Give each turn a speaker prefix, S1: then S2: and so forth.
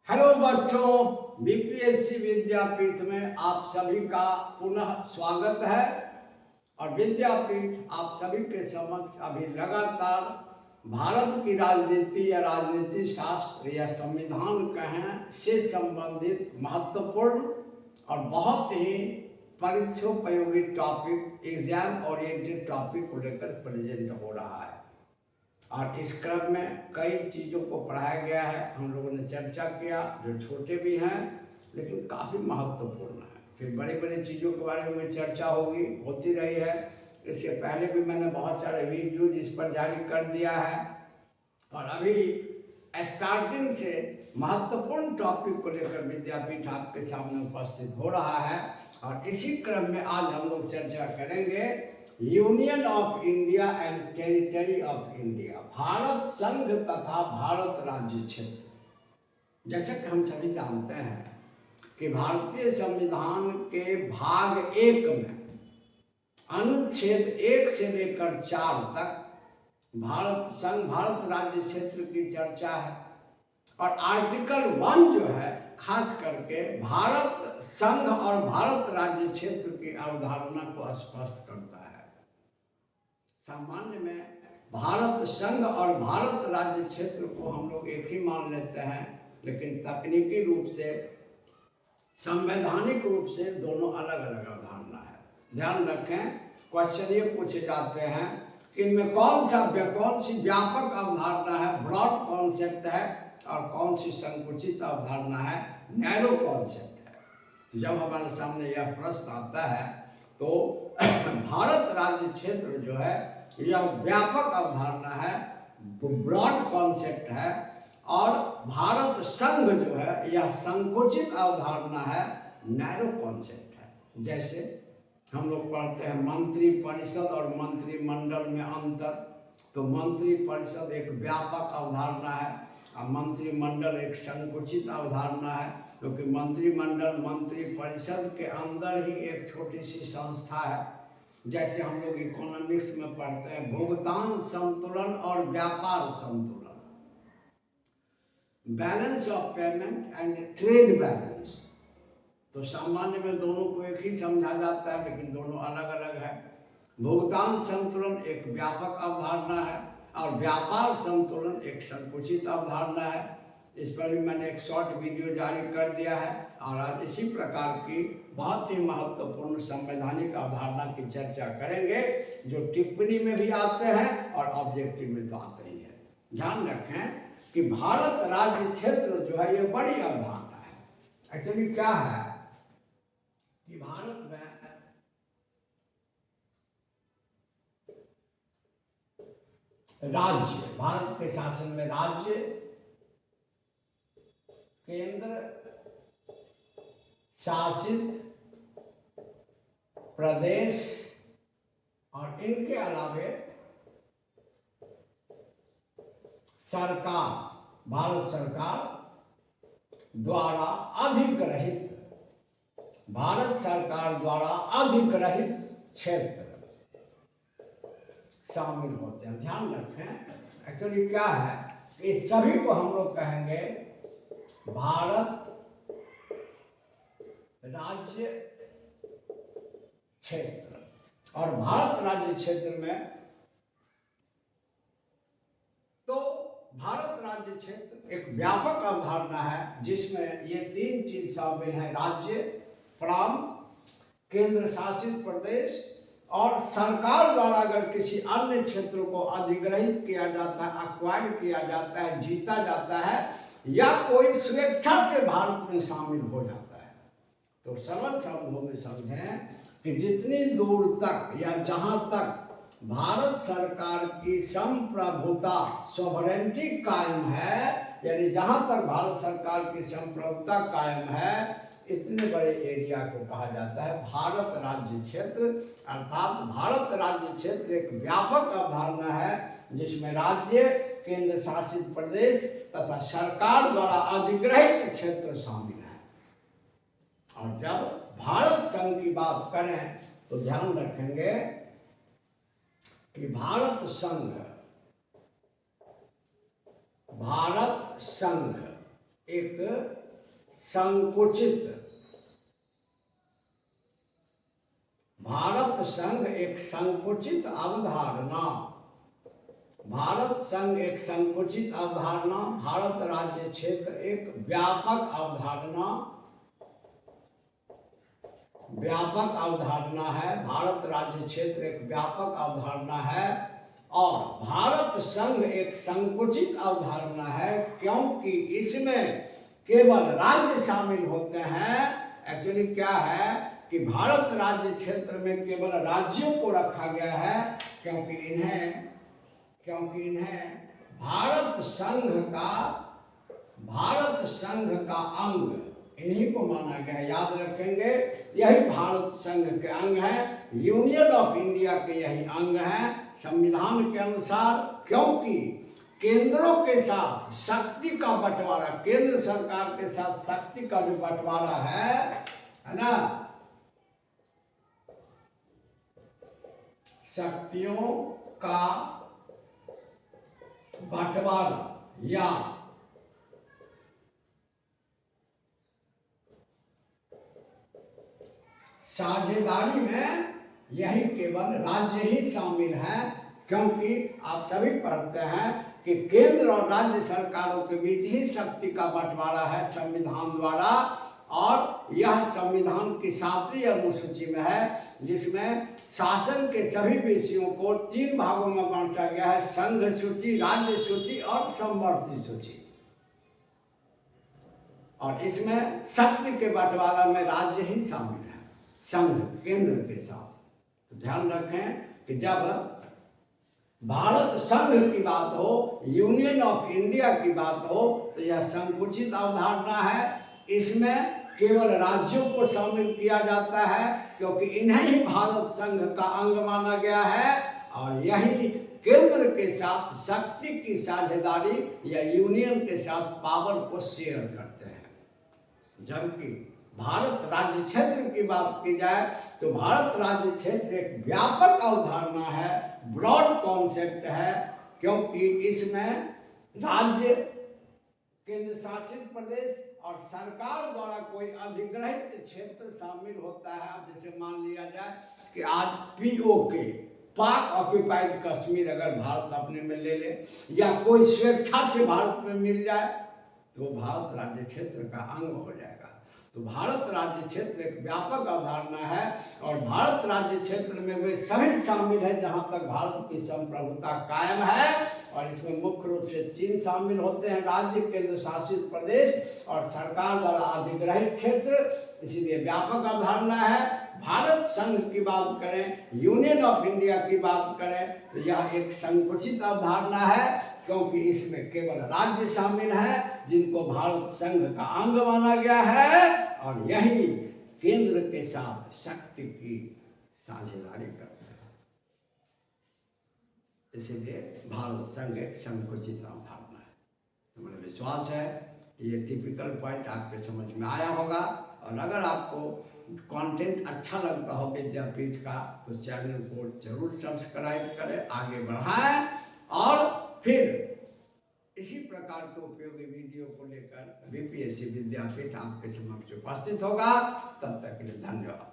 S1: Hello बच्चों, BPSC विद्यापीठ में आप सभी का पुनः स्वागत है। और विद्यापीठ आप सभी के समक्ष अभी लगातार भारत की राजनीति या राजनीति शास्त्र या संविधान कहें से संबंधित महत्वपूर्ण और बहुत ही परीक्षोपयोगी टॉपिक, एग्जाम ओरिएंटेड टॉपिक को लेकर प्रेजेंट हो रहा है। और इस क्रम में कई चीज़ों को पढ़ाया गया है, हम लोगों ने चर्चा किया, जो छोटे भी हैं लेकिन काफ़ी महत्वपूर्ण है। फिर बड़ी बड़ी चीज़ों के बारे में चर्चा होती रही है। इससे पहले भी मैंने बहुत सारे वीडियो इस पर जारी कर दिया है। और अभी स्टार्टिंग से महत्वपूर्ण टॉपिक को लेकर विद्यापीठ आपके सामने उपस्थित हो रहा है। और इसी क्रम में आज हम लोग चर्चा करेंगे union of India and territory of India, Bharat संघ तथा भारत राज्य क्षेत्र। जैसे कि हम सभी जानते हैं कि भारतीय संविधान के भाग 1 में अनुच्छेद 1 से लेकर 4 तक भारत संघ भारत राज्य क्षेत्र की चर्चा है। और आर्टिकल 1 जो है खास करके भारत संघ और भारत राज्य क्षेत्र की अवधारणा को स्पष्ट करता है। सामान्य में भारत संघ और भारत राज्य क्षेत्र को हम लोग एक ही मान लेते हैं, लेकिन तकनीकी रूप से, संवैधानिक रूप से दोनों अलग अलग अवधारणा है। ध्यान रखें, क्वेश्चन ये पूछे जाते हैं कि इनमें कौन सी व्यापक अवधारणा है, ब्रॉड कॉन्सेप्ट है, और कौन सी संकुचित अवधारणा है, नैरो कॉन्सेप्ट है। जब हमारे सामने यह प्रश्न आता है तो भारत राज्य क्षेत्र जो है यह व्यापक अवधारणा है, ब्रॉड कॉन्सेप्ट है, और भारत संघ जो है यह संकुचित अवधारणा है, नैरो कॉन्सेप्ट है। जैसे हम लोग पढ़ते हैं मंत्री परिषद और मंत्रिमंडल में अंतर, तो मंत्री परिषद एक व्यापक अवधारणा है और मंत्रिमंडल एक संकुचित अवधारणा है, क्योंकि मंत्रिमंडल मंत्री परिषद के अंदर ही एक छोटी सी संस्था है। जैसे हम लोग इकोनॉमिक्स में पढ़ते हैं भुगतान संतुलन और व्यापार संतुलन, balance of payment and trade balance. तो सामान्य में दोनों को एक ही समझा जाता है, लेकिन दोनों अलग अलग है। भुगतान संतुलन एक व्यापक अवधारणा है और व्यापार संतुलन एक संकुचित अवधारणा है। इस पर भी मैंने एक शॉर्ट वीडियो जारी कर दिया है। और आज इसी प्रकार की बहुत ही महत्वपूर्ण संवैधानिक अवधारणा की चर्चा करेंगे, जो टिप्पणी में भी आते हैं और ऑब्जेक्टिव में तो आते ही है। ध्यान रखें कि भारत राज्य क्षेत्र जो है ये बड़ी अवधारणा है। एक्चुअली क्या है कि भारत में राज्य, भारत के शासन में राज्य, केंद्र शासित प्रदेश और इनके अलावे सरकार, भारत सरकार द्वारा अधिग्रहित, भारत सरकार द्वारा अधिग्रहित क्षेत्र शामिल होते हैं। ध्यान रखें, एक्चुअली क्या है कि सभी को हम लोग कहेंगे भारत राज्य क्षेत्र। और भारत राज्य क्षेत्र में तो भारत राज्य क्षेत्र एक व्यापक अवधारणा है, जिसमें ये 3 चीज शामिल है: राज्य, प्रांत, केंद्र शासित प्रदेश, और सरकार द्वारा अगर किसी अन्य क्षेत्र को अधिग्रहित किया जाता है, एक्वायर किया जाता है, जीता जाता है, या कोई स्वेच्छा से भारत में शामिल हो जाता है। तो सरल शब्दों में समझें कि जितनी दूर तक या जहां तक भारत सरकार की संप्रभुता, सॉवरेंटी कायम है, यानी जहां तक भारत सरकार की संप्रभुता कायम है, इतने बड़े एरिया को कहा जाता है भारत राज्य क्षेत्र। अर्थात भारत राज्य क्षेत्र एक व्यापक अवधारणा है, जिसमें राज्य, केंद्र शासित प्रदेश तथा सरकार द्वारा अधिग्रहित क्षेत्र शामिल है। और जब भारत संघ की बात करें तो ध्यान रखेंगे कि भारत संघ एक संकुचित, भारत संघ एक संकुचित अवधारणा, भारत संघ एक संकुचित अवधारणा, भारत राज्य क्षेत्र एक व्यापक अवधारणा, व्यापक अवधारणा है। भारत राज्य क्षेत्र एक व्यापक अवधारणा है और भारत संघ एक संकुचित अवधारणा है, क्योंकि इसमें केवल राज्य शामिल होते हैं। एक्चुअली क्या है कि भारत राज्य क्षेत्र में केवल राज्यों को रखा गया है, क्योंकि इन्हें भारत संघ का अंग इन्हीं को माना गया है। याद रखेंगे, यही भारत संघ के अंग है, यूनियन ऑफ इंडिया के यही अंग हैं संविधान के अनुसार, क्योंकि केंद्रों के साथ शक्ति का बंटवारा, केंद्र सरकार के साथ शक्ति का जो बंटवारा है ना, शक्तियों का बंटवारा या साझेदारी में यही केवल राज्य ही शामिल है, क्योंकि आप सभी पढ़ते हैं कि केंद्र और राज्य सरकारों के बीच ही शक्ति का बंटवारा है संविधान द्वारा, और यह संविधान की 7वीं अनुसूची में है, जिसमें शासन के सभी विषयों को 3 भागों में बांटा गया है, संघ सूची, राज्य सूची और समवर्ती सूची। और इसमें शक्ति के बंटवारा में राज्य ही शामिल है संघ केंद्र के साथ। तो ध्यान रखें कि जब भारत संघ की बात हो, यूनियन ऑफ इंडिया की बात हो, तो यह संकुचित अवधारणा है। इसमें केवल राज्यों को शामिल किया जाता है, क्योंकि इन्हें ही भारत संघ का अंग माना गया है और यही केंद्र के साथ शक्ति की साझेदारी या यूनियन के साथ पावर को शेयर करते हैं। जबकि भारत राज्य क्षेत्र की बात की जाए तो भारत राज्य क्षेत्र एक व्यापक अवधारणा है, ब्रॉड कॉन्सेप्ट है, क्योंकि इसमें राज्य, केंद्र शासित प्रदेश और सरकार द्वारा कोई अधिग्रहित क्षेत्र शामिल होता है। अब जैसे मान लिया जाए कि आज POK, पाक ऑक्यूपाइड कश्मीर अगर भारत अपने में ले ले या कोई स्वेच्छा से भारत में मिल जाए तो भारत राज्य क्षेत्र का अंग हो जाएगा। तो भारत राज्य क्षेत्र एक व्यापक अवधारणा है और भारत राज्य क्षेत्र में वे सभी शामिल है जहां तक भारत की संप्रभुता कायम है, और इसमें मुख्य रूप से 3 शामिल होते हैं, राज्य, केंद्र शासित प्रदेश और सरकार द्वारा अधिग्रहित क्षेत्र, इसीलिए व्यापक अवधारणा है। भारत संघ की बात करें, यूनियन ऑफ इंडिया की बात करें, तो यह एक संकुचित अवधारणा है, क्योंकि इसमें केवल राज्य शामिल है जिनको भारत संघ का अंग माना गया है, और यही केंद्र के साथ शक्ति की साझेदारी करते हैं। इसलिए भारत संघ एक संकुचित अवधारणा है। तो मुझे विश्वास है कि ये टिपिकल पॉइंट आपके समझ में आया होगा, और अगर आपको कंटेंट अच्छा लगता हो विद्यापीठ का तो चैनल को जरूर सब्सक्राइब करें, आगे बढ़ाएं, और फिर इसी प्रकार के उपयोगी वीडियो को लेकर BPSC विद्यापीठ आपके समक्ष उपस्थित होगा। तब तक के लिए धन्यवाद।